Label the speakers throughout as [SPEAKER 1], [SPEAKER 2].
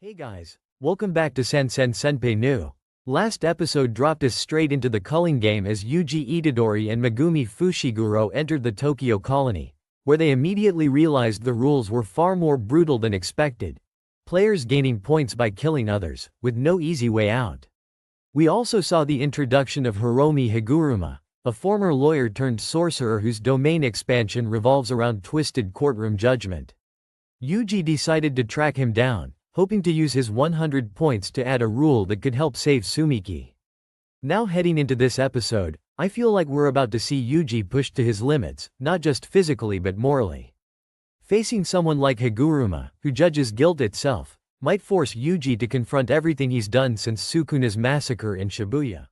[SPEAKER 1] Hey guys, welcome back to Sansen Senpai New. Last episode dropped us straight into the culling game as Yuji Itadori and Megumi Fushiguro entered the Tokyo colony, where they immediately realized the rules were far more brutal than expected. Players gaining points by killing others, with no easy way out. We also saw the introduction of Hiromi Higuruma, a former lawyer turned sorcerer whose domain expansion revolves around twisted courtroom judgment. Yuji decided to track him down, hoping to use his 100 points to add a rule that could help save Sumiki. Now heading into this episode, I feel like we're about to see Yuji pushed to his limits, not just physically but morally. Facing someone like Higuruma, who judges guilt itself, might force Yuji to confront everything he's done since Sukuna's massacre in Shibuya.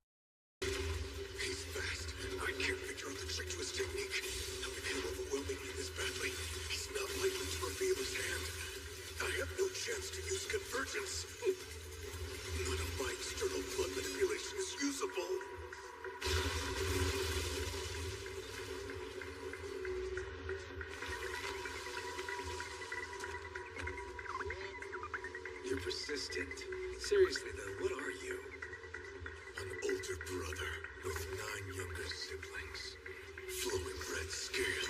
[SPEAKER 2] He's fast. I can't figure out the trick to his technique. How can he overwhelming me this badly? He's not likely to reveal his hand. I have no chance to use convergence. None of my external blood manipulation is usable.
[SPEAKER 3] You're persistent. Seriously though, what are you?
[SPEAKER 2] An older brother with 9 younger siblings. Flowing red scale.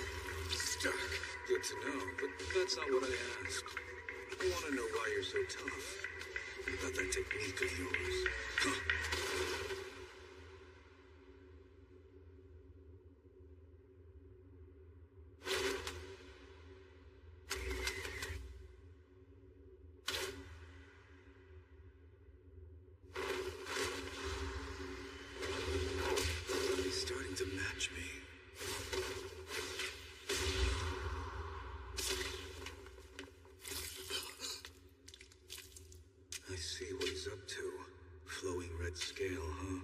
[SPEAKER 2] Stuck.
[SPEAKER 3] Good to know, but that's not what I asked. I want to know why you're so tough. About that technique of yours. Huh. He's starting to match me. I see what he's up to. Flowing red scale, huh?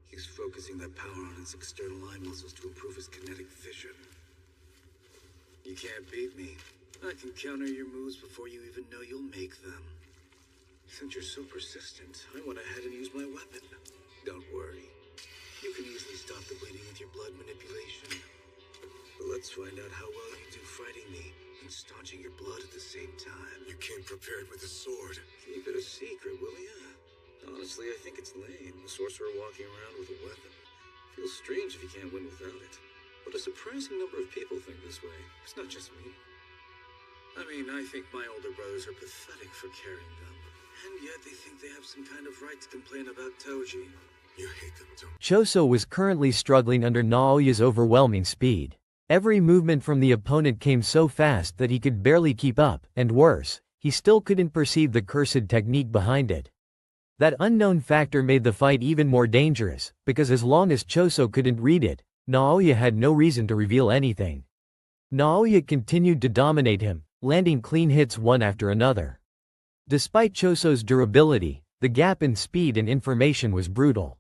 [SPEAKER 3] He's focusing that power on his external eye muscles to improve his kinetic vision. You can't beat me. I can counter your moves before you even know you'll make them. Since you're so persistent, I went ahead and used my weapon. Don't worry. You can easily stop the bleeding with your blood manipulation. But let's find out how well you do fighting me and staunching your blood at the same time.
[SPEAKER 2] You came prepared with a sword.
[SPEAKER 3] Keep it a secret, will ya? Honestly, I think it's lame, a sorcerer walking around with a weapon. Feels strange if you can't win without it. But a surprising number of people think this way. It's not just me. I mean, I think my older brothers are pathetic for carrying them. And yet they think they have some kind of right to complain about Toji.
[SPEAKER 2] You hate them, don't
[SPEAKER 1] Choso was currently struggling under Naoya's overwhelming speed. Every movement from the opponent came so fast that he could barely keep up, and worse, he still couldn't perceive the cursed technique behind it. That unknown factor made the fight even more dangerous, because as long as Choso couldn't read it, Naoya had no reason to reveal anything. Naoya continued to dominate him, landing clean hits one after another. Despite Choso's durability, the gap in speed and information was brutal.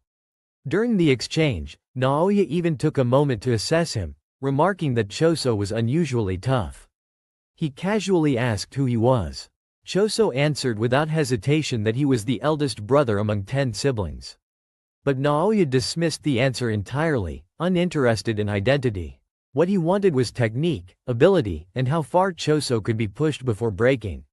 [SPEAKER 1] During the exchange, Naoya even took a moment to assess him, remarking that Choso was unusually tough. He casually asked who he was. Choso answered without hesitation that he was the eldest brother among 10 siblings. But Naoya dismissed the answer entirely, uninterested in identity. What he wanted was technique, ability, and how far Choso could be pushed before breaking.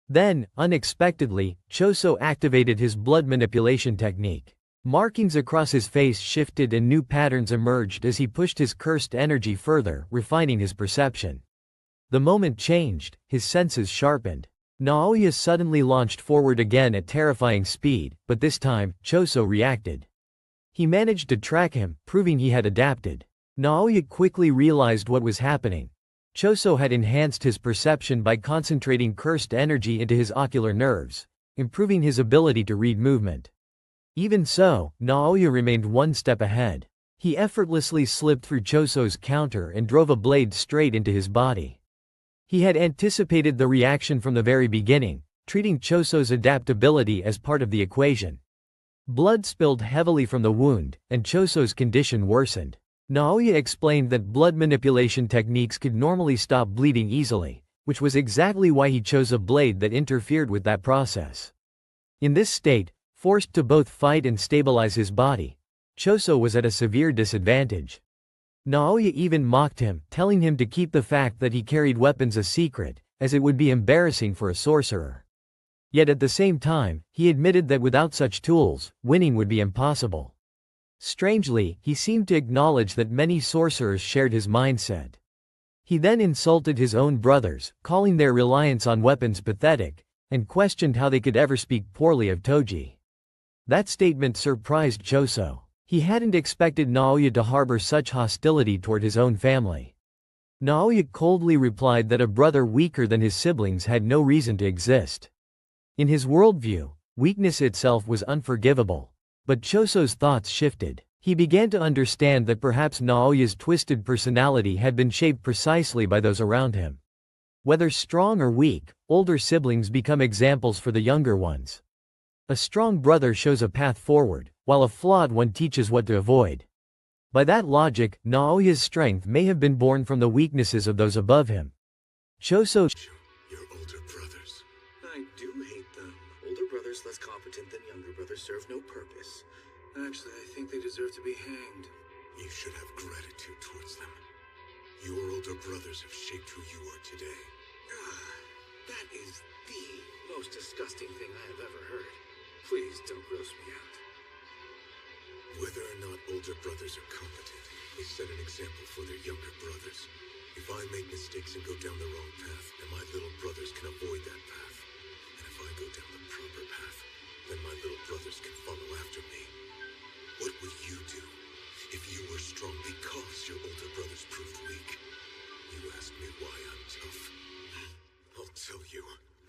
[SPEAKER 1] Then, unexpectedly, Choso activated his blood manipulation technique. Markings across his face shifted and new patterns emerged as he pushed his cursed energy further, refining his perception. The moment changed, his senses sharpened. Naoya suddenly launched forward again at terrifying speed, but this time, Choso reacted. He managed to track him, proving he had adapted. Naoya quickly realized what was happening. Choso had enhanced his perception by concentrating cursed energy into his ocular nerves, improving his ability to read movement. Even so, Naoya remained one step ahead. He effortlessly slipped through Choso's counter and drove a blade straight into his body. He had anticipated the reaction from the very beginning, treating Choso's adaptability as part of the equation. Blood spilled heavily from the wound, and Choso's condition worsened. Naoya explained that blood manipulation techniques could normally stop bleeding easily, which was exactly why he chose a blade that interfered with that process. In this state, forced to both fight and stabilize his body, Choso was at a severe disadvantage. Naoya even mocked him, telling him to keep the fact that he carried weapons a secret, as it would be embarrassing for a sorcerer. Yet at the same time, he admitted that without such tools, winning would be impossible. Strangely, he seemed to acknowledge that many sorcerers shared his mindset. He then insulted his own brothers, calling their reliance on weapons pathetic, and questioned how they could ever speak poorly of Toji. That statement surprised Choso. He hadn't expected Naoya to harbor such hostility toward his own family. Naoya coldly replied that a brother weaker than his siblings had no reason to exist. In his worldview, weakness itself was unforgivable. But Choso's thoughts shifted. He began to understand that perhaps Naoya's twisted personality had been shaped precisely by those around him. Whether strong or weak, older siblings become examples for the younger ones. A strong brother shows a path forward, while a flawed one teaches what to avoid. By that logic, Naoya's strength may have been born from the weaknesses of those above him. Choso.
[SPEAKER 2] Your older brothers.
[SPEAKER 3] I do hate them. Older brothers less competent than younger brothers serve no purpose. Actually, I think they deserve to be hanged.
[SPEAKER 2] You should have gratitude towards them. Your older brothers have shaped who you are today.
[SPEAKER 3] That is the most disgusting thing I have ever heard. Please don't gross me out.
[SPEAKER 2] Whether or not older brothers are competent, they set an example for their younger brothers. If I make mistakes and go down the wrong path, then my little brothers can avoid that path. And if I go down the proper path, then my little brothers can follow after me. What would you do if you were strong because your older brothers proved weak? You asked me why I'm tough. I'll tell you.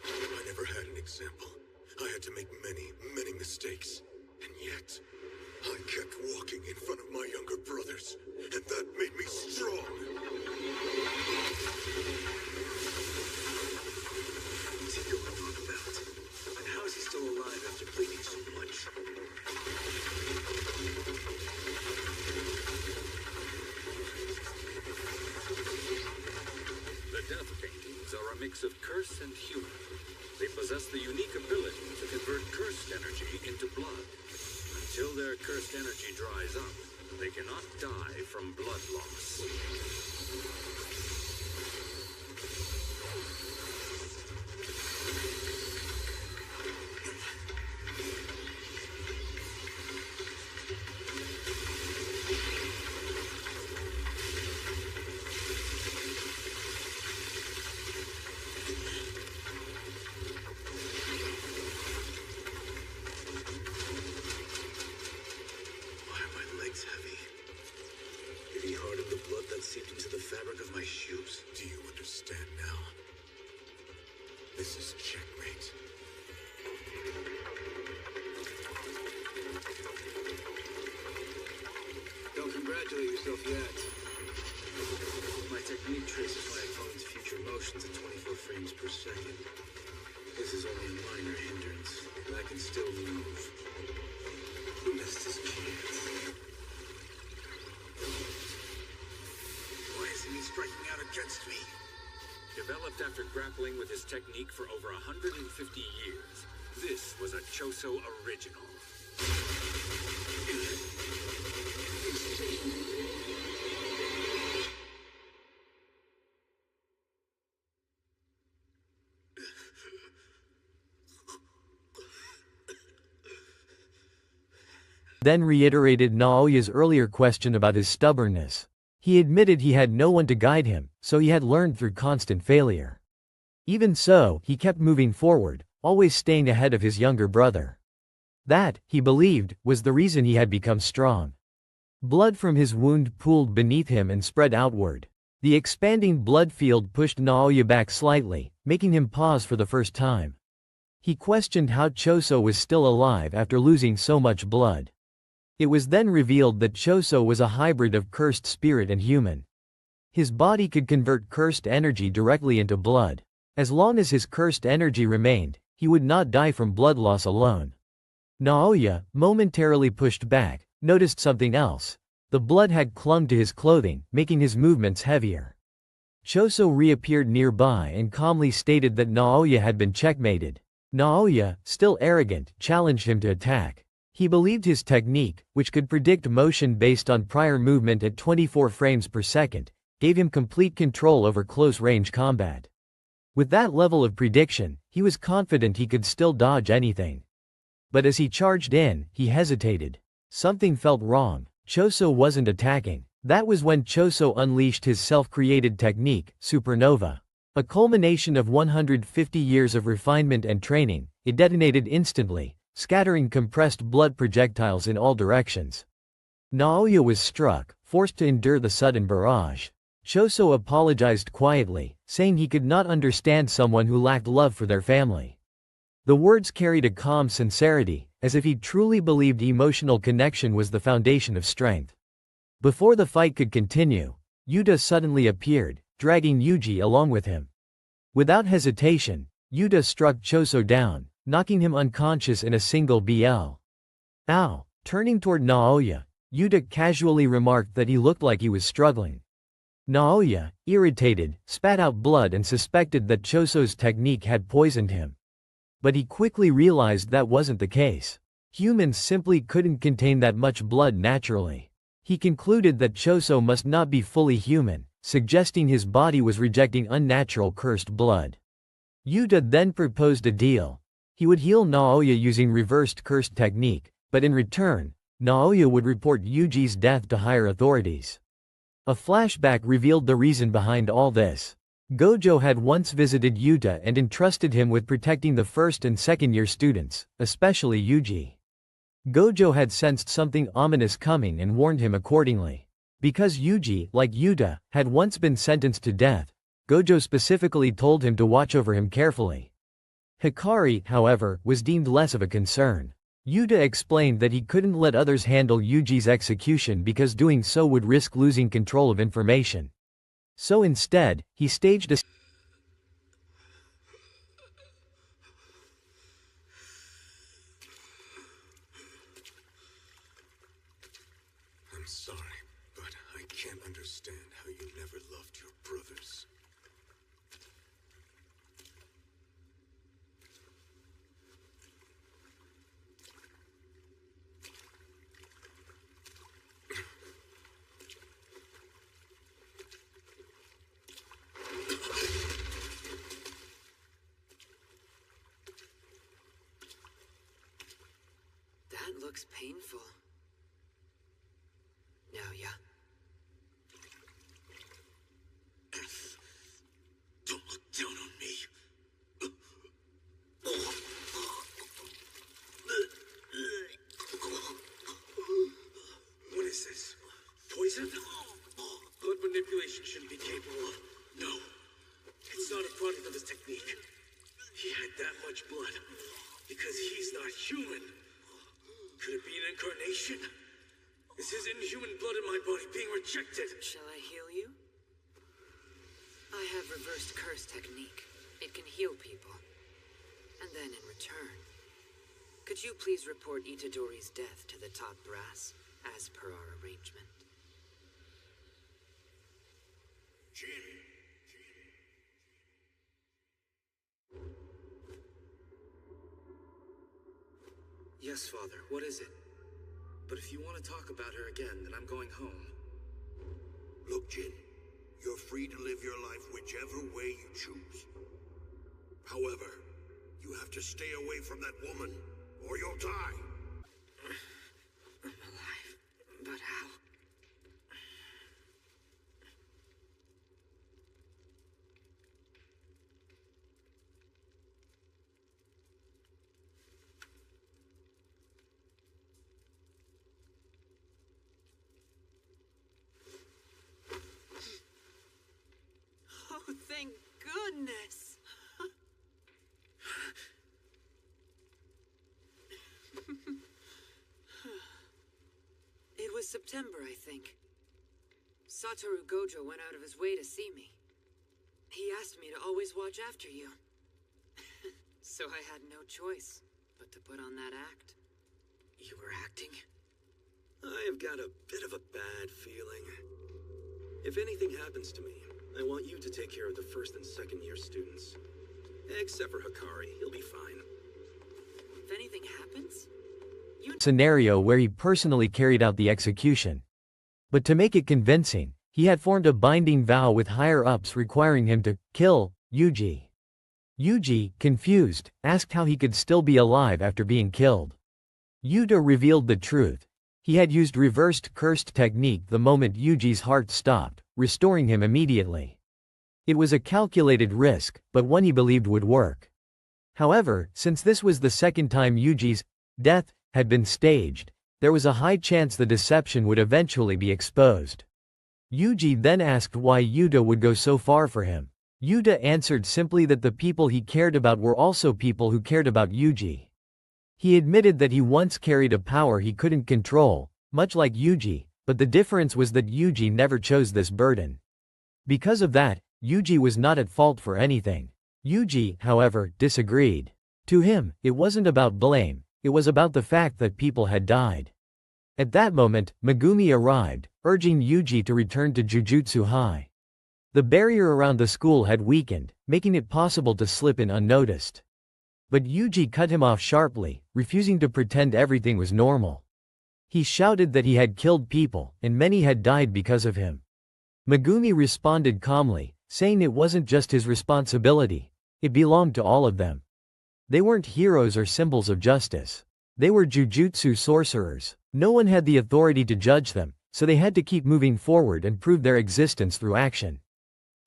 [SPEAKER 2] I never had an example. I had to make many, many mistakes. And yet, I kept walking in front of my younger brothers, and that made me strong.
[SPEAKER 3] What's he going on about? And how is he still alive after bleeding so much?
[SPEAKER 4] The Death Paintings are a mix of curse and human. They possess the unique ability to convert cursed energy into blood. Until their cursed energy dries up, they cannot die from blood loss.
[SPEAKER 2] Do you understand now? This is checkmate.
[SPEAKER 3] Don't congratulate yourself yet. My technique traces my opponent's future motions at 24 frames per second. This is only a minor hindrance, and I can still move. Who missed his chance? Why isn't he striking out against me?
[SPEAKER 4] Developed after grappling with his technique for over 150 years, this was a Choso original.
[SPEAKER 1] Then reiterated Naoya's earlier question about his stubbornness. He admitted he had no one to guide him, so he had learned through constant failure. Even so, he kept moving forward, always staying ahead of his younger brother. That, he believed, was the reason he had become strong. Blood from his wound pooled beneath him and spread outward. The expanding blood field pushed Naoya back slightly, making him pause for the first time. He questioned how Choso was still alive after losing so much blood. It was then revealed that Choso was a hybrid of cursed spirit and human. His body could convert cursed energy directly into blood. As long as his cursed energy remained, he would not die from blood loss alone. Naoya, momentarily pushed back, noticed something else. The blood had clung to his clothing, making his movements heavier. Choso reappeared nearby and calmly stated that Naoya had been checkmated. Naoya, still arrogant, challenged him to attack. He believed his technique, which could predict motion based on prior movement at 24 frames per second, gave him complete control over close-range combat. With that level of prediction, he was confident he could still dodge anything. But as he charged in, he hesitated. Something felt wrong. Choso wasn't attacking. That was when Choso unleashed his self-created technique, Supernova. A culmination of 150 years of refinement and training, it detonated instantly, scattering compressed blood projectiles in all directions. Naoya was struck, forced to endure the sudden barrage. Choso apologized quietly, saying he could not understand someone who lacked love for their family. The words carried a calm sincerity, as if he truly believed emotional connection was the foundation of strength. Before the fight could continue, Yuta suddenly appeared, dragging Yuji along with him. Without hesitation, Yuta struck Choso down, knocking him unconscious in a single BL. Ow! Turning toward Naoya, Yuta casually remarked that he looked like he was struggling. Naoya, irritated, spat out blood and suspected that Choso's technique had poisoned him. But he quickly realized that wasn't the case. Humans simply couldn't contain that much blood naturally. He concluded that Choso must not be fully human, suggesting his body was rejecting unnatural cursed blood. Yuta then proposed a deal. He would heal Naoya using reversed cursed technique, but in return, Naoya would report Yuji's death to higher authorities. A flashback revealed the reason behind all this. Gojo had once visited Yuta and entrusted him with protecting the first and second year students, especially Yuji. Gojo had sensed something ominous coming and warned him accordingly. Because Yuji, like Yuta, had once been sentenced to death, Gojo specifically told him to watch over him carefully. Hikari, however, was deemed less of a concern. Yuta explained that he couldn't let others handle Yuji's execution because doing so would risk losing control of information. So instead, he staged a
[SPEAKER 2] I'm sorry, but I can't understand how you never loved your brothers.
[SPEAKER 5] That looks painful. Naoya.
[SPEAKER 2] Don't look down on me. What is this? Poison? Blood manipulation shouldn't be capable of. No. It's not a product of his technique. He had that much blood because he's not human. Could it be an incarnation? Is his inhuman blood in my body being rejected?
[SPEAKER 5] Shall I heal you? I have reversed curse technique. It can heal people. And then in return, could you please report Itadori's death to the top brass, as per our arrangement?
[SPEAKER 2] Jin!
[SPEAKER 3] Yes, Father, what is it? But if you want to talk about her again, then I'm going home.
[SPEAKER 2] Look, Jin, you're free to live your life whichever way you choose. However, you have to stay away from that woman, or you'll die.
[SPEAKER 5] I'm alive, but how? Oh, thank goodness! It was September, I think. Satoru Gojo went out of his way to see me. He asked me to always watch after you. So I had no choice but to put on that act.
[SPEAKER 3] You were acting? I've got a bit of a bad feeling. If anything happens to me, I want you to take care of the first and second year students. Except for Hikari, he'll be fine.
[SPEAKER 5] If anything happens,
[SPEAKER 1] scenario where he personally carried out the execution. But to make it convincing, he had formed a binding vow with higher-ups requiring him to kill Yuji. Yuji, confused, asked how he could still be alive after being killed. Yuta revealed the truth. He had used reversed cursed technique the moment Yuji's heart stopped, restoring him immediately. It was a calculated risk, but one he believed would work. However, since this was the second time Yuji's death had been staged, there was a high chance the deception would eventually be exposed. Yuji then asked why Yuta would go so far for him. Yuta answered simply that the people he cared about were also people who cared about Yuji. He admitted that he once carried a power he couldn't control, much like Yuji, but the difference was that Yuji never chose this burden. Because of that, Yuji was not at fault for anything. Yuji, however, disagreed. To him, it wasn't about blame, it was about the fact that people had died. At that moment, Megumi arrived, urging Yuji to return to Jujutsu High. The barrier around the school had weakened, making it possible to slip in unnoticed. But Yuji cut him off sharply, refusing to pretend everything was normal. He shouted that he had killed people, and many had died because of him. Megumi responded calmly, saying it wasn't just his responsibility, it belonged to all of them. They weren't heroes or symbols of justice. They were jujutsu sorcerers. No one had the authority to judge them, so they had to keep moving forward and prove their existence through action.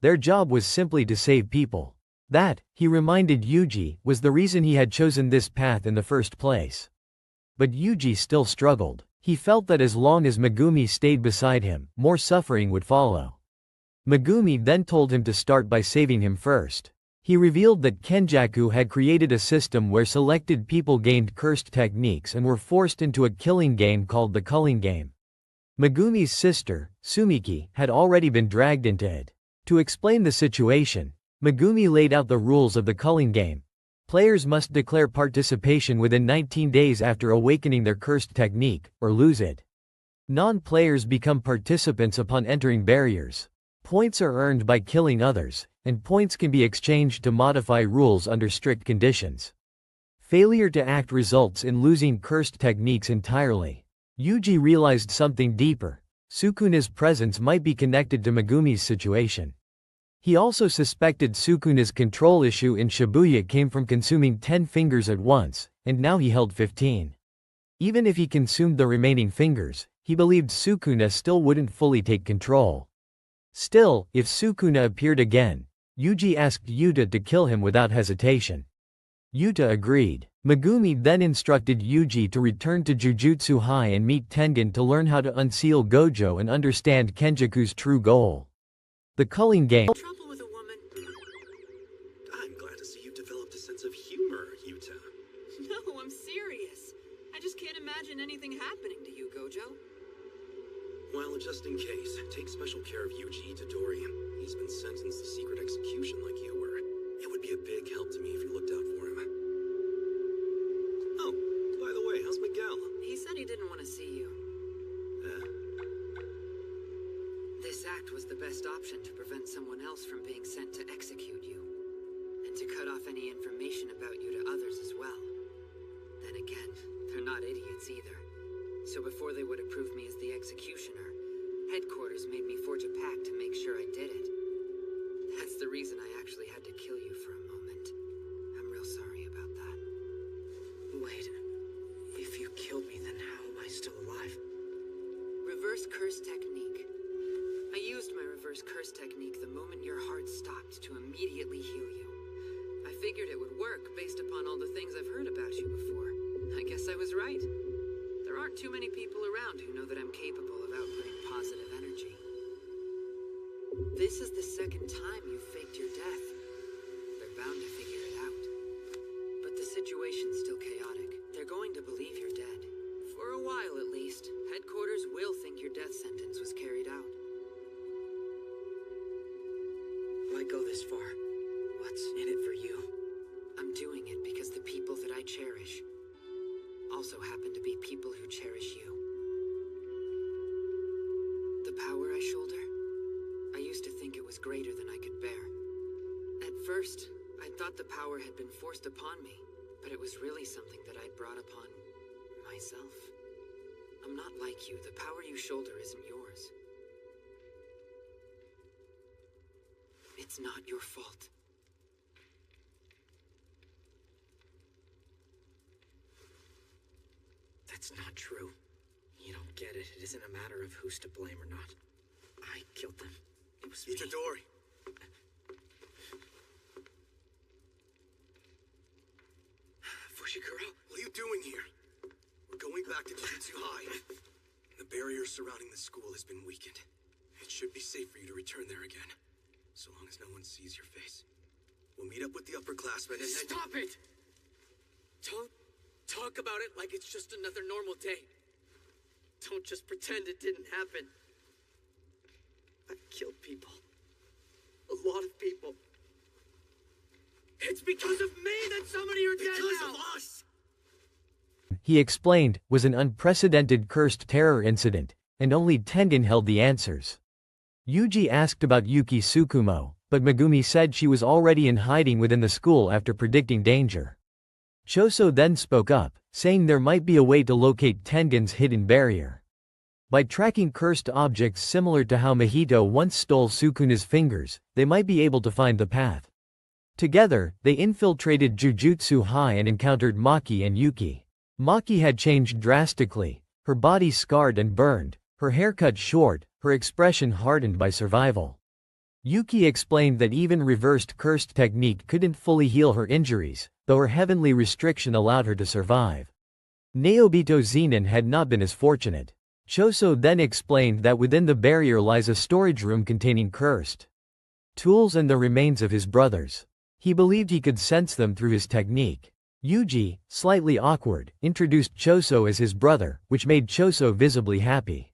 [SPEAKER 1] Their job was simply to save people. That, he reminded Yuji, was the reason he had chosen this path in the first place. But Yuji still struggled. He felt that as long as Megumi stayed beside him, more suffering would follow. Megumi then told him to start by saving him first. He revealed that Kenjaku had created a system where selected people gained cursed techniques and were forced into a killing game called the Culling Game. Megumi's sister, Sumiki, had already been dragged into it. To explain the situation, Megumi laid out the rules of the Culling Game. Players must declare participation within 19 days after awakening their cursed technique, or lose it. Non-players become participants upon entering barriers. Points are earned by killing others, and points can be exchanged to modify rules under strict conditions. Failure to act results in losing cursed techniques entirely. Yuji realized something deeper. Sukuna's presence might be connected to Megumi's situation. He also suspected Sukuna's control issue in Shibuya came from consuming 10 fingers at once, and now he held 15. Even if he consumed the remaining fingers, he believed Sukuna still wouldn't fully take control. Still, if Sukuna appeared again, Yuji asked Yuta to kill him without hesitation. Yuta agreed. Megumi then instructed Yuji to return to Jujutsu High and meet Tengen to learn how to unseal Gojo and understand Kenjaku's true goal. The Culling Game.
[SPEAKER 5] Trouble with a woman.
[SPEAKER 2] I'm glad to see you developed a sense of humor, Yuta.
[SPEAKER 5] No, I'm serious. I just can't imagine anything happening to you, Gojo.
[SPEAKER 2] Well, just in case, take special care of Yuji Itadori. He's been sentenced to secret execution like you were. It would be a big help to me if you looked out for him. Oh, by the way, how's Miguel?
[SPEAKER 5] He said he didn't want to see you. This act was the best option to prevent someone else from being sent to execute you, and to cut off any information about you to others as well. Then again, they're not idiots either. So before they would approve me as the executioner, headquarters made me forge a pact to make sure I did it. That's the reason I actually had to kill you for a moment. I'm real sorry about that.
[SPEAKER 6] Wait, if you killed me, then how am I still alive?
[SPEAKER 5] Reverse curse technique. I used my reverse curse technique the moment your heart stopped to immediately heal you. I figured it would work based upon all the things I've heard about you before. I guess I was right. There aren't too many people around who know that I'm capable of outputting positive energy. This is the second time you've faked your death. They're bound to figure it out. But the situation's still chaotic. They're going to believe you're dead. For a while at least, headquarters will think your death sentence was carried out.
[SPEAKER 6] Why go this far? What's in it for you?
[SPEAKER 5] I'm doing it because the people that I cherish also happen to be people who cherish you. The power I shoulder, I used to think it was greater than I could bear. At first, I thought the power had been forced upon me, but it was really something that I'd brought upon myself. I'm not like you. The power you shoulder isn't yours. It's not your fault.
[SPEAKER 6] It's not true. You don't get it. It isn't a matter of who's to blame or not. I killed them. It was me.
[SPEAKER 2] Itadori.
[SPEAKER 6] Fushiguro?
[SPEAKER 2] What are you doing here? We're going back to Jujutsu High. The barrier surrounding the school has been weakened. It should be safe for you to return there again. So long as no one sees your face. We'll meet up with the upperclassmen and then—
[SPEAKER 6] Stop it! Don't talk about it like it's just another normal day. Don't just pretend it didn't happen. I've killed people. A lot of people. It's because of me that so many are dead now!
[SPEAKER 2] Because of us!
[SPEAKER 1] He explained, was an unprecedented cursed terror incident, and only Tengen held the answers. Yuji asked about Yuki Tsukumo, but Megumi said she was already in hiding within the school after predicting danger. Choso then spoke up, saying there might be a way to locate Tengen's hidden barrier. By tracking cursed objects similar to how Mahito once stole Sukuna's fingers, they might be able to find the path. Together, they infiltrated Jujutsu High and encountered Maki and Yuki. Maki had changed drastically, her body scarred and burned, her hair cut short, her expression hardened by survival. Yuki explained that even reversed cursed technique couldn't fully heal her injuries, though her heavenly restriction allowed her to survive. Naobito Zenin had not been as fortunate. Choso then explained that within the barrier lies a storage room containing cursed tools and the remains of his brothers. He believed he could sense them through his technique. Yuji, slightly awkward, introduced Choso as his brother, which made Choso visibly happy.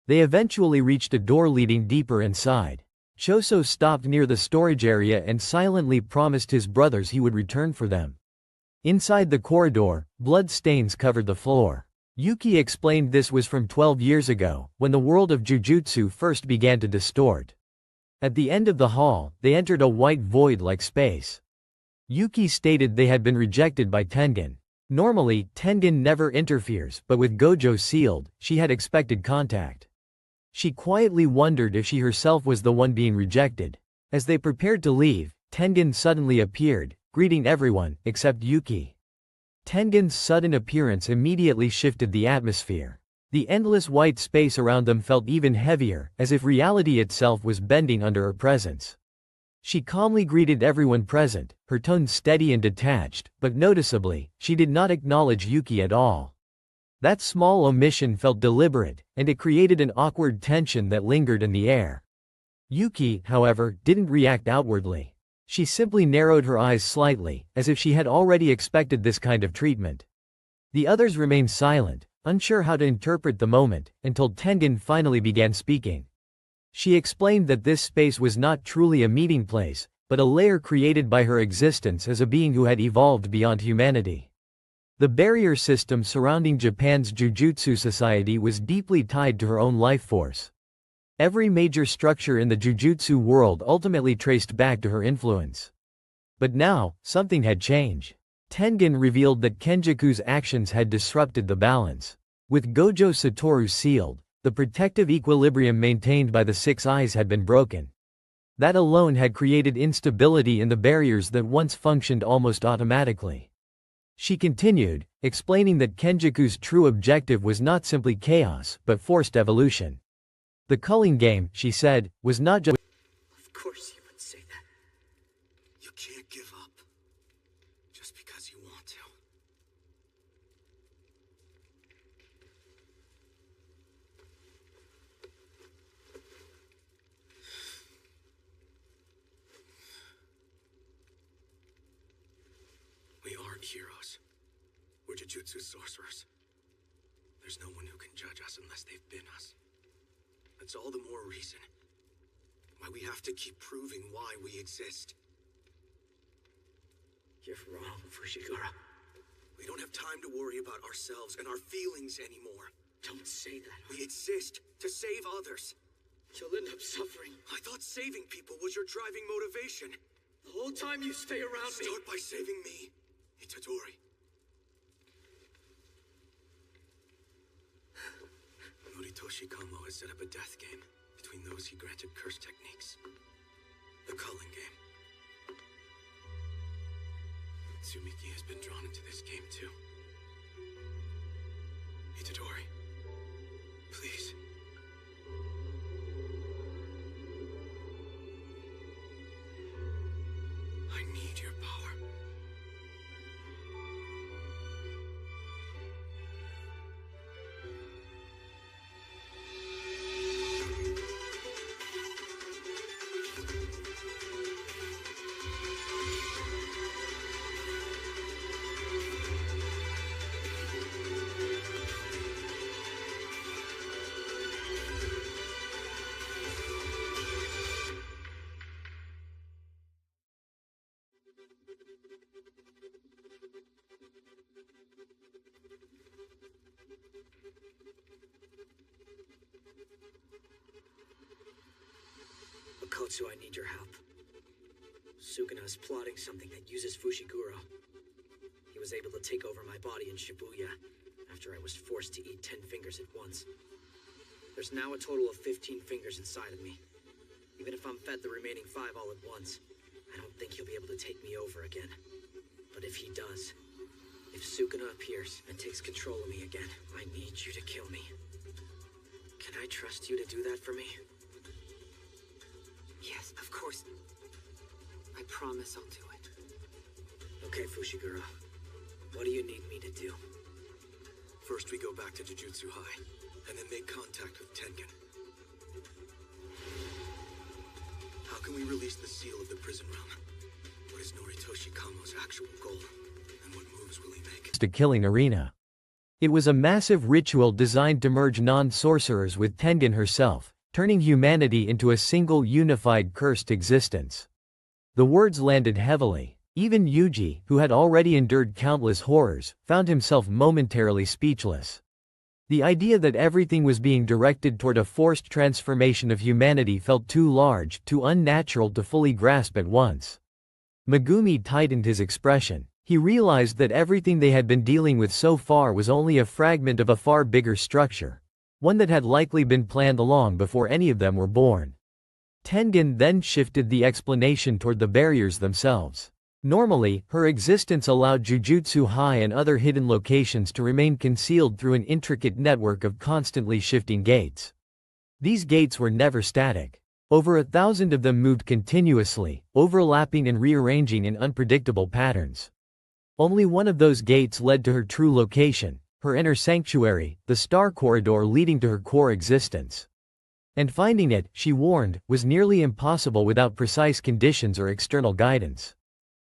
[SPEAKER 1] They eventually reached a door leading deeper inside. Choso stopped near the storage area and silently promised his brothers he would return for them. Inside the corridor, blood stains covered the floor. Yuki explained this was from 12 years ago, when the world of Jujutsu first began to distort. At the end of the hall, they entered a white void-like space. Yuki stated they had been rejected by Tengen. Normally, Tengen never interferes, but with Gojo sealed, she had expected contact. She quietly wondered if she herself was the one being rejected. As they prepared to leave, Tengen suddenly appeared, greeting everyone, except Yuki. Tengen's sudden appearance immediately shifted the atmosphere. The endless white space around them felt even heavier, as if reality itself was bending under her presence. She calmly greeted everyone present, her tone steady and detached, but noticeably, she did not acknowledge Yuki at all. That small omission felt deliberate, and it created an awkward tension that lingered in the air. Yuki, however, didn't react outwardly. She simply narrowed her eyes slightly, as if she had already expected this kind of treatment. The others remained silent, unsure how to interpret the moment, until Tengen finally began speaking. She explained that this space was not truly a meeting place, but a layer created by her existence as a being who had evolved beyond humanity. The barrier system surrounding Japan's Jujutsu society was deeply tied to her own life force. Every major structure in the Jujutsu world ultimately traced back to her influence. But now, something had changed. Tengen revealed that Kenjaku's actions had disrupted the balance. With Gojo Satoru sealed, the protective equilibrium maintained by the Six Eyes had been broken. That alone had created instability in the barriers that once functioned almost automatically. She continued, explaining that Kenjaku's true objective was not simply chaos, but forced evolution. The culling game, she said, was not just—
[SPEAKER 6] Of course you would say that.
[SPEAKER 2] You can't give up. Just because you want to. We aren't heroes. We're Jujutsu sorcerers. There's no one who can judge us unless they've been us. That's all the more reason why we have to keep proving why we exist.
[SPEAKER 6] You're wrong, Fushiguro.
[SPEAKER 2] We don't have time to worry about ourselves and our feelings anymore.
[SPEAKER 6] Don't say that.
[SPEAKER 2] We exist to save others.
[SPEAKER 6] You'll end up suffering.
[SPEAKER 2] I thought saving people was your driving motivation.
[SPEAKER 6] The whole time you stay around me.
[SPEAKER 2] Start by saving me, Itadori. Moritoshi Kamo has set up a death game between those he granted curse techniques. The culling game. Tsumiki has been drawn into this game too.
[SPEAKER 6] Okotsu, I need your help. Sukuna is plotting something that uses Fushiguro. He was able to take over my body in Shibuya after I was forced to eat 10 fingers at once. There's now a total of 15 fingers inside of me. Even if I'm fed the remaining 5 all at once, I don't think he'll be able to take me over again. But if he does, if Sukuna appears and takes control of me again, I need you to kill me. Can I trust you to do that for me?
[SPEAKER 5] Yes, of course. I promise I'll do it.
[SPEAKER 6] Okay, Fushiguro. What do you need me to do?
[SPEAKER 2] First, we go back to Jujutsu High, and then make contact with Tengen. How can we release the seal of the prison realm? What is Noritoshi Kamo's actual goal? And what moves will he make?
[SPEAKER 1] To killing arena. It was a massive ritual designed to merge non-sorcerers with Tengen herself, turning humanity into a single unified cursed existence. The words landed heavily. Even Yuji, who had already endured countless horrors, found himself momentarily speechless. The idea that everything was being directed toward a forced transformation of humanity felt too large, too unnatural to fully grasp at once. Megumi tightened his expression. He realized that everything they had been dealing with so far was only a fragment of a far bigger structure, one that had likely been planned long before any of them were born. Tengen then shifted the explanation toward the barriers themselves. Normally, her existence allowed Jujutsu High and other hidden locations to remain concealed through an intricate network of constantly shifting gates. These gates were never static. Over 1,000 of them moved continuously, overlapping and rearranging in unpredictable patterns. Only one of those gates led to her true location, her inner sanctuary, the star corridor leading to her core existence. And finding it, she warned, was nearly impossible without precise conditions or external guidance.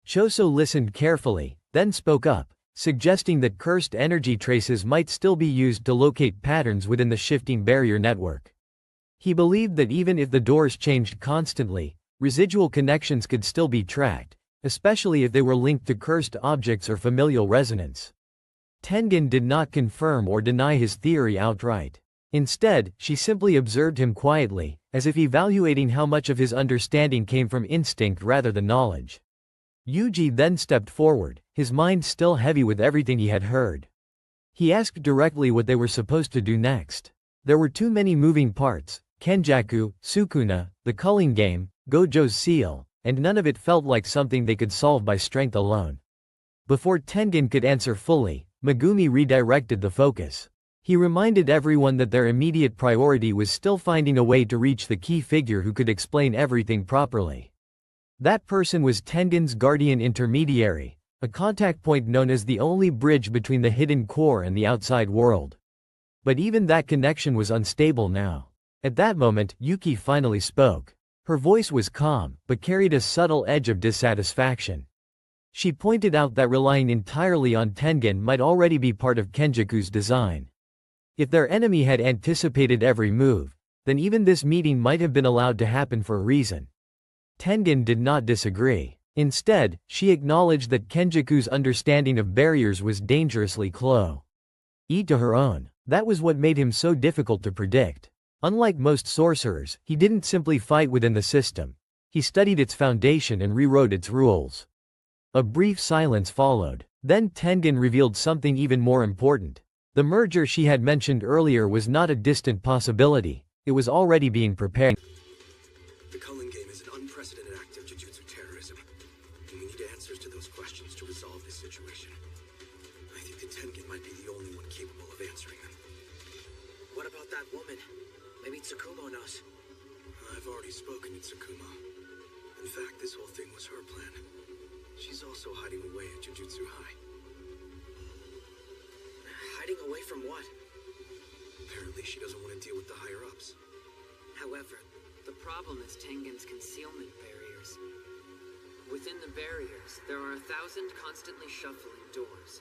[SPEAKER 1] Choso listened carefully, then spoke up, suggesting that cursed energy traces might still be used to locate patterns within the shifting barrier network. He believed that even if the doors changed constantly, residual connections could still be tracked, especially if they were linked to cursed objects or familial resonance. Tengen did not confirm or deny his theory outright. Instead, she simply observed him quietly, as if evaluating how much of his understanding came from instinct rather than knowledge. Yuji then stepped forward, his mind still heavy with everything he had heard. He asked directly what they were supposed to do next. There were too many moving parts: Kenjaku, Sukuna, the culling game, Gojo's seal, and none of it felt like something they could solve by strength alone. Before Tengen could answer fully, Megumi redirected the focus. He reminded everyone that their immediate priority was still finding a way to reach the key figure who could explain everything properly. That person was Tengen's guardian intermediary, a contact point known as the only bridge between the hidden core and the outside world. But even that connection was unstable now. At that moment, Yuki finally spoke. Her voice was calm, but carried a subtle edge of dissatisfaction. She pointed out that relying entirely on Tengen might already be part of Kenjaku's design. If their enemy had anticipated every move, then even this meeting might have been allowed to happen for a reason. Tengen did not disagree. Instead, she acknowledged that Kenjaku's understanding of barriers was dangerously close to her own. That was what made him so difficult to predict. Unlike most sorcerers, he didn't simply fight within the system. He studied its foundation and rewrote its rules. A brief silence followed. Then Tengen revealed something even more important. The merger she had mentioned earlier was not a distant possibility. It was already being prepared.
[SPEAKER 2] The culling game is an unprecedented act of Jujutsu terrorism, and we need answers to those questions to resolve this situation. I think that Tengen might be the only one capable of answering them.
[SPEAKER 6] What about that woman? Maybe Tsukumo knows.
[SPEAKER 2] I've already spoken to Tsukumo. In fact, this whole thing was her plan. She's also hiding away at Jujutsu High.
[SPEAKER 6] Hiding away from what?
[SPEAKER 2] Apparently she doesn't want to deal with the higher-ups.
[SPEAKER 5] However, the problem is Tengen's concealment barriers. Within the barriers, there are 1,000 constantly shuffling doors.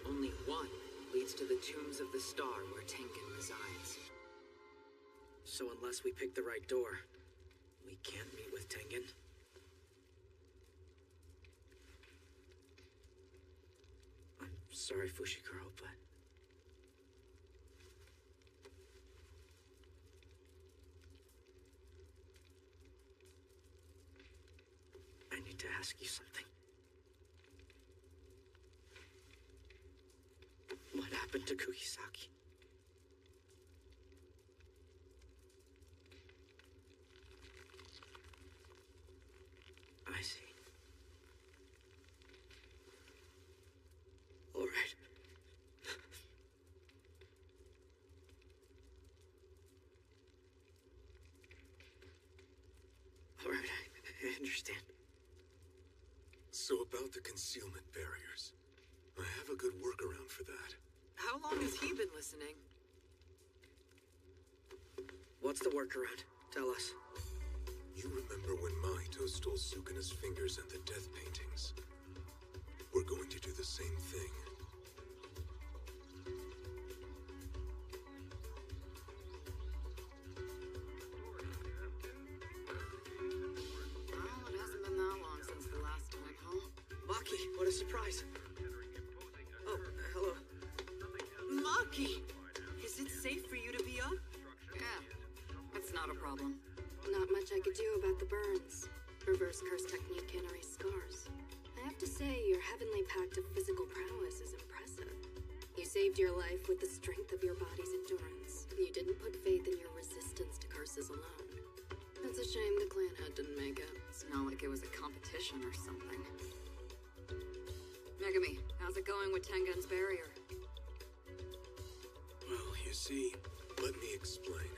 [SPEAKER 5] Only one leads to the tombs of the star where Tengen resides.
[SPEAKER 6] So unless we pick the right door, we can't meet with Tengen? I'm sorry, Fushiguro, but ask you something. What happened to Kugisaki? I see. All right. All right, I understand.
[SPEAKER 2] So about the concealment barriers. I have a good workaround for that.
[SPEAKER 5] How long has he been listening?
[SPEAKER 6] What's the workaround? Tell us.
[SPEAKER 2] You remember when Mahito stole Sukuna's fingers and the death paintings? We're going to do the same thing.
[SPEAKER 5] Well, it hasn't been that long since the last time, huh?
[SPEAKER 6] Maki, what a surprise. Oh, hello.
[SPEAKER 5] Maki! Is it safe for you to be up? Yeah, that's not a problem.
[SPEAKER 7] Not much I could do about the burns. Reverse curse technique can erase scars. I have to say, your heavenly pact of physical prowess is impressive. You saved your life with the strength of your body's endurance. You didn't put faith in your resistance to curses alone. It's a shame the clan head didn't make it.
[SPEAKER 5] It's not like it was a competition or something. Megami, how's it going with Tengen's barrier?
[SPEAKER 2] Well, you see, let me explain.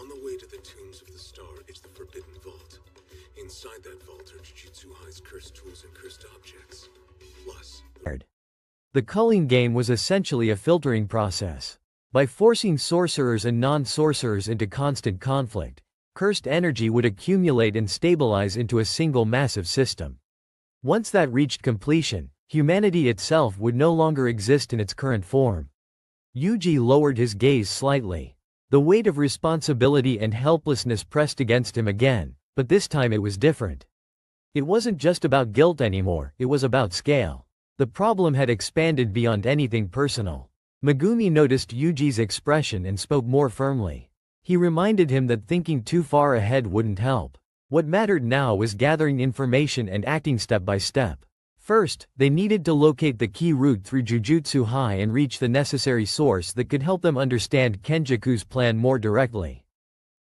[SPEAKER 2] On the way to the Tombs of the Star is the Forbidden Vault. Inside that vault are Jujutsu High's cursed tools and cursed objects. Plus,
[SPEAKER 1] The culling game was essentially a filtering process. By forcing sorcerers and non-sorcerers into constant conflict, cursed energy would accumulate and stabilize into a single massive system. Once that reached completion, humanity itself would no longer exist in its current form. Yuji lowered his gaze slightly. The weight of responsibility and helplessness pressed against him again, but this time it was different. It wasn't just about guilt anymore, it was about scale. The problem had expanded beyond anything personal. Megumi noticed Yuji's expression and spoke more firmly. He reminded him that thinking too far ahead wouldn't help. What mattered now was gathering information and acting step by step. First, they needed to locate the key route through Jujutsu High and reach the necessary source that could help them understand Kenjaku's plan more directly.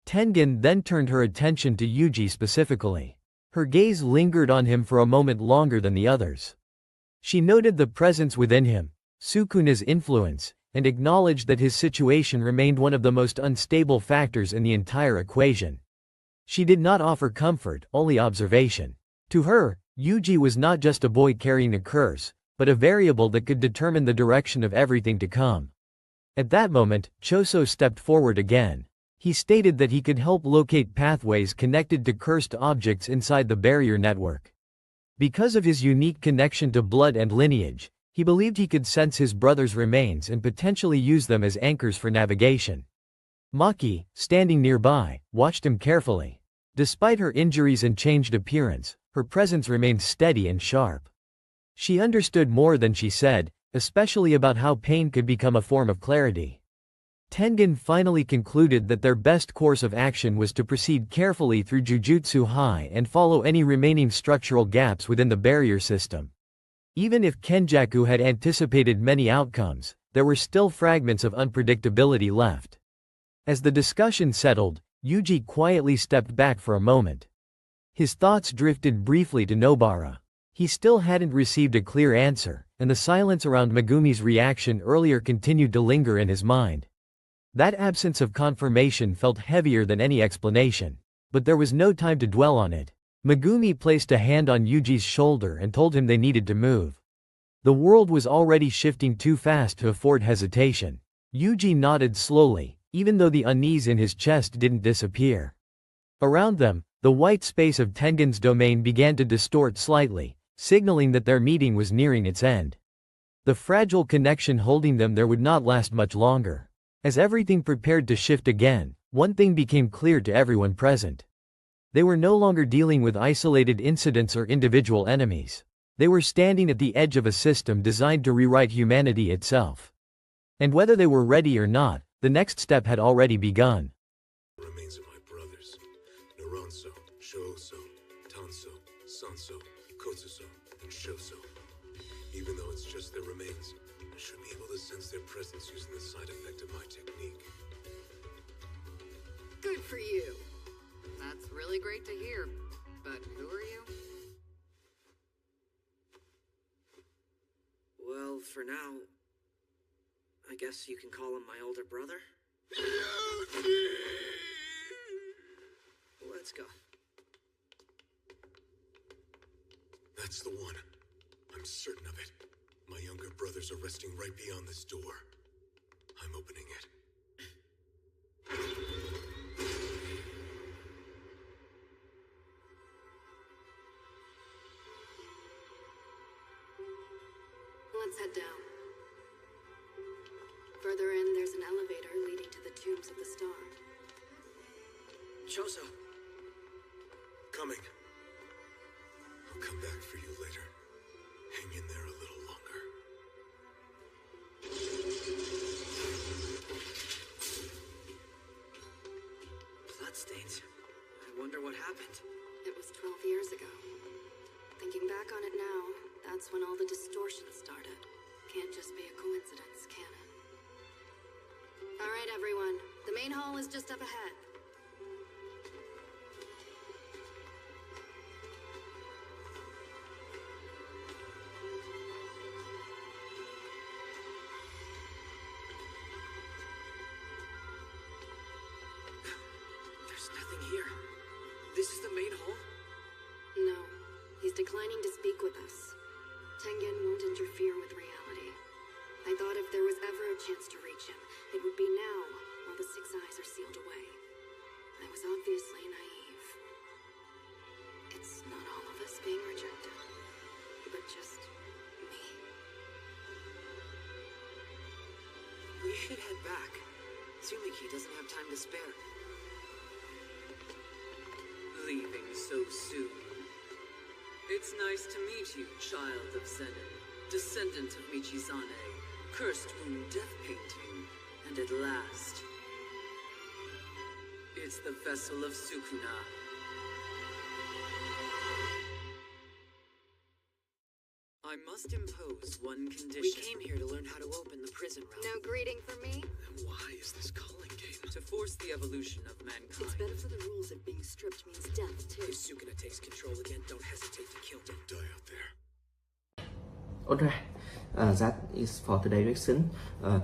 [SPEAKER 1] Tengen then turned her attention to Yuji specifically. Her gaze lingered on him for a moment longer than the others. She noted the presence within him, Sukuna's influence, and acknowledged that his situation remained one of the most unstable factors in the entire equation. She did not offer comfort, only observation. To her, Yuji was not just a boy carrying a curse, but a variable that could determine the direction of everything to come. At that moment, Choso stepped forward again. He stated that he could help locate pathways connected to cursed objects inside the barrier network. Because of his unique connection to blood and lineage, he believed he could sense his brother's remains and potentially use them as anchors for navigation. Maki, standing nearby, watched him carefully. Despite her injuries and changed appearance, her presence remained steady and sharp. She understood more than she said, especially about how pain could become a form of clarity. Tengen finally concluded that their best course of action was to proceed carefully through Jujutsu High and follow any remaining structural gaps within the barrier system. Even if Kenjaku had anticipated many outcomes, there were still fragments of unpredictability left. As the discussion settled, Yuji quietly stepped back for a moment. His thoughts drifted briefly to Nobara. He still hadn't received a clear answer, and the silence around Megumi's reaction earlier continued to linger in his mind. That absence of confirmation felt heavier than any explanation. But there was no time to dwell on it. Megumi placed a hand on Yuji's shoulder and told him they needed to move. The world was already shifting too fast to afford hesitation. Yuji nodded slowly, even though the unease in his chest didn't disappear. Around them, the white space of Tengen's domain began to distort slightly, signaling that their meeting was nearing its end. The fragile connection holding them there would not last much longer. As everything prepared to shift again, one thing became clear to everyone present. They were no longer dealing with isolated incidents or individual enemies. They were standing at the edge of a system designed to rewrite humanity itself. And whether they were ready or not, the next step had already begun.
[SPEAKER 2] Remains of my brothers, Naranso, Shouso, Tanso, Sanso, presence using the side effect of my technique.
[SPEAKER 5] Good for you. That's really great to hear. But who are you?
[SPEAKER 6] Well, for now, I guess you can call him my older brother. Let's go.
[SPEAKER 2] That's the one. I'm certain of it. My younger brothers are resting right beyond this door. I'm opening it.
[SPEAKER 7] Let's head down. Further in, there's an elevator leading to the tombs of the star.
[SPEAKER 6] Choso.
[SPEAKER 2] Coming. I'll come back for you later. Hang in there a little longer.
[SPEAKER 6] Bloodstains. I wonder what happened.
[SPEAKER 7] It was 12 years ago. Thinking back on it now, that's when all the distortion started. Can't just be a coincidence, can it? All right, everyone. The main hall is just up ahead.
[SPEAKER 6] There's nothing here. This is the main hall?
[SPEAKER 7] No, he's declining to speak with us. Tengen won't interfere with reality. I thought if there was ever a chance to reach him, it would be now, while the Six Eyes are sealed away. I was obviously naive. It's not all of us being rejected, but just me.
[SPEAKER 6] We should head back. Tsumiki doesn't have time to spare.
[SPEAKER 8] Leaving so soon. It's nice to meet you, child of Zenin, descendant of Michizane, cursed wound death painting, and at last, it's the vessel of Sukuna. I must impose one condition.
[SPEAKER 6] We came here to learn how to open the prison realm.
[SPEAKER 7] No greeting for me?
[SPEAKER 2] And why is this calling game?
[SPEAKER 8] To force the evolution of mankind.
[SPEAKER 7] It's better for the rules if being stripped means death, too.
[SPEAKER 6] If Sukuna takes control again, don't hesitate to kill him.
[SPEAKER 2] Don't die out there.
[SPEAKER 9] Alright, that is for today's reaction.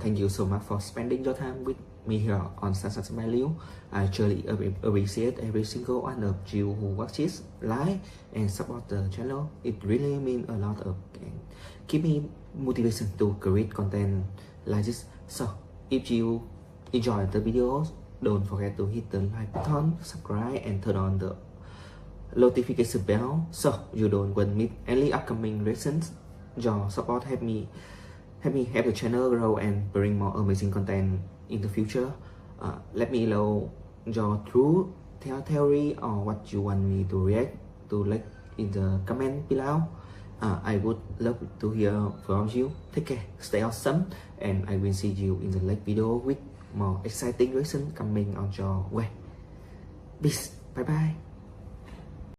[SPEAKER 9] Thank you so much for spending your time with me here on Sunset Smile. I truly appreciate every single one of you who watches, like, and support the channel. It really means a lot of and give me motivation to create content like this. So, if you enjoy the videos, don't forget to hit the like button, subscribe, and turn on the notification bell so you don't miss any upcoming reactions. Your support help me help the channel grow and bring more amazing content in the future. Let me know your true theory or what you want me to react to, like in the comment below. I would love to hear from you. Take care, stay awesome, and I will see you in the next video with more exciting reaction coming on your way. Peace, bye bye.